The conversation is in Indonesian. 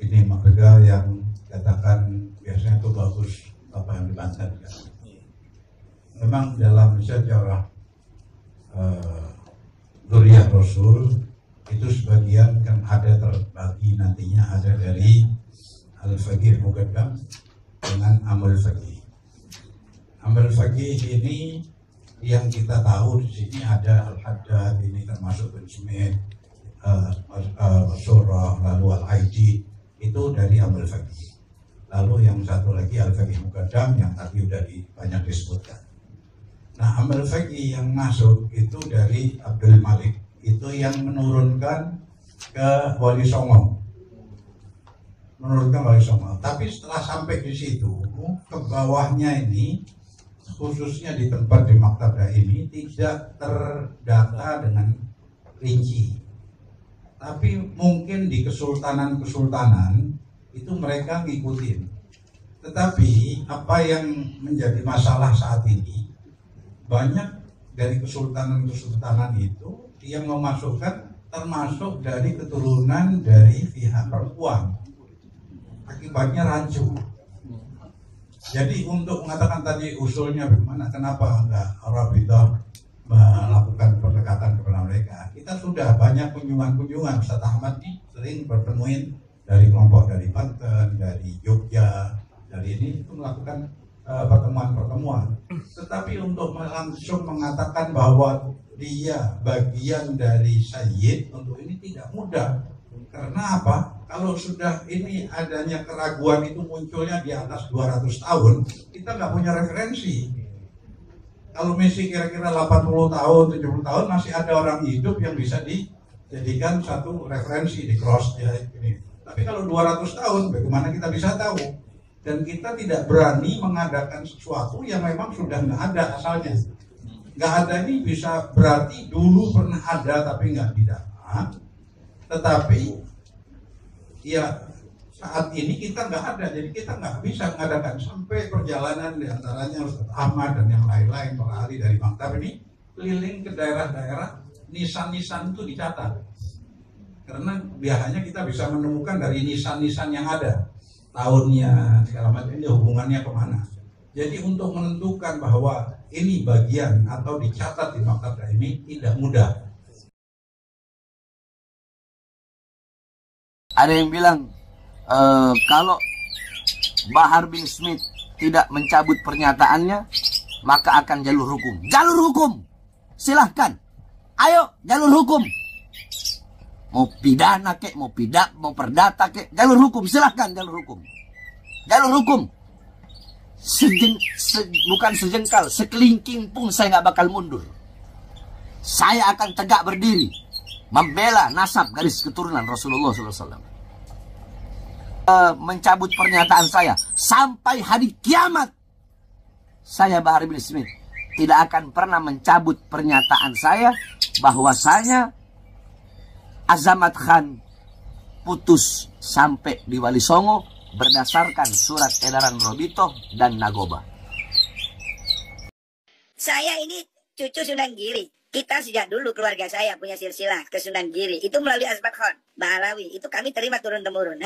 ini marga yang katakan biasanya itu bagus apa yang di Banten kan. Memang dalam sejarah Dzurriyyah Rasul itu sebagian kan ada terbagi nantinya ada dari Al-Faqih Muqaddam dengan Amul Faqih. Amul Faqih ini yang kita tahu di sini ada Al-Haddad, ini termasuk bin Smith, Surah, lalu Al-Aidi, itu dari Amul Faqih. Lalu yang satu lagi Al-Faqih Muqaddam yang tadi sudah banyak disebutkan. Nah, Amul Faqih yang masuk itu dari Abdul Malik, itu yang menurunkan ke Wali Songo. Menurunkan Wali Songo. Tapi setelah sampai di situ, ke bawahnya ini, khususnya di tempat di Maktab ini, tidak terdata dengan rinci. Tapi mungkin di kesultanan-kesultanan, itu mereka ngikutin. Tetapi apa yang menjadi masalah saat ini, banyak dari kesultanan-kesultanan itu yang memasukkan termasuk dari keturunan dari pihak perempuan. Akibatnya rancu. Jadi untuk mengatakan tadi usulnya bagaimana, kenapa enggak Rabithah melakukan pendekatan kepada mereka? Kita sudah banyak kunjungan-kunjungan. Ustaz Ahmad ini sering bertemuin dari kelompok dari Banten, dari Jogja, dari ini itu melakukan pertemuan-pertemuan. Tetapi untuk langsung mengatakan bahwa dia bagian dari Sayyid, untuk ini tidak mudah. Karena apa? Kalau sudah ini adanya keraguan itu munculnya di atas 200 tahun, kita nggak punya referensi. Kalau masih kira-kira 80 tahun, 70 tahun, masih ada orang hidup yang bisa dijadikan satu referensi di cross ya ini. Tapi kalau 200 tahun, bagaimana kita bisa tahu? Dan kita tidak berani mengadakan sesuatu yang memang sudah nggak ada asalnya. Nggak ada ini bisa berarti dulu pernah ada tapi nggak didata. Tetapi ya saat ini kita nggak ada, jadi kita nggak bisa mengadakan sampai perjalanan diantaranya Ustaz Ahmad dan yang lain-lain para ahli dari Maktab ini keliling ke daerah-daerah, nisan-nisan itu dicatat. Karena biasanya kita bisa menemukan dari nisan-nisan yang ada. Tahunnya, segala macam ini hubungannya kemana. Jadi untuk menentukan bahwa ini bagian atau dicatat di Maktab ini tidak mudah. Ada yang bilang kalau Bahar bin Smith tidak mencabut pernyataannya, maka akan jalur hukum. Jalur hukum, silahkan. Ayo jalur hukum. Mau pidana kek, mau perdata kek, jalur hukum, silahkan jalur hukum. Jalur hukum. Bukan sejengkal, sekelingking pun saya nggak bakal mundur. Saya akan tegak berdiri, membela nasab garis keturunan Rasulullah SAW. Mencabut pernyataan saya sampai hari kiamat. Saya Bahar bin Smith tidak akan pernah mencabut pernyataan saya bahwasanya Azamat Khan putus sampai di Wali Songo berdasarkan surat edaran Robito dan Nagoba. Saya ini cucu Sunan Giri. Kita sejak dulu keluarga saya punya silsilah ke Sunan Giri. Itu melalui Azamat Khan, Bahalawi. Itu kami terima turun-temurun.